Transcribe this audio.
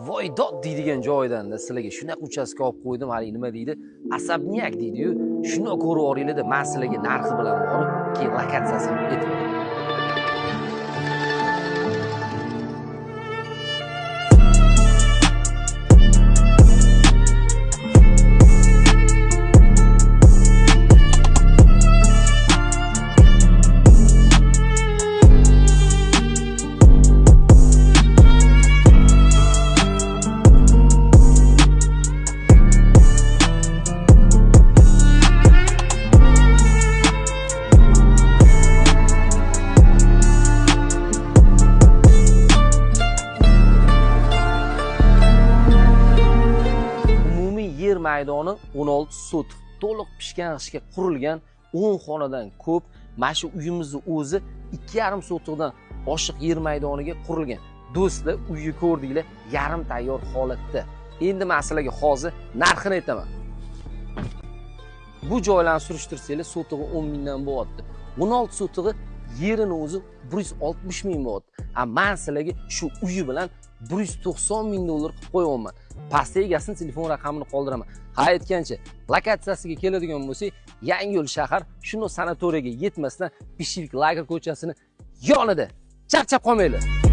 Voydod deydigan joydan sizlarga shunaqa uchastka olib qo'ydim, hali nima deydi? Asabnyak deydi-yu. Shuni ko'rib oringlar-da, men sizlarga narxi bilan borib, keyin lokatsiyasini aytib beraman. Yer maydoni 16 sotik, to'liq pishgan ishga qurilgan 10 xonadan ko'p. Mana shu uyimizni o'zi 2,5 sotikdan oshiq yer maydoniga qurilgan. Do'stlar, uyni ko'rdinglar, yarim tayyor holatda. Endi men sizlarga hozir narxini aytaman. Bu joylarni surishtirsanglar, sotig'i 10 mingdan bo'lyapti. 16 sotig'i yerini o'zi 160 ming bo'lyapti. Men sizlarga shu uyi bilan 190 ming dollar qilib qo'yayapman. Pastga egasini telefon raqamini qoldiraman. Ha aytgancha, lokatsiyasiga keladigan bo'lsak, Yangiyo'l shahar, shuni sanatoriyaga yetmasdan Bishilk lager ko'chasini yonida. Charchab qolmanglar.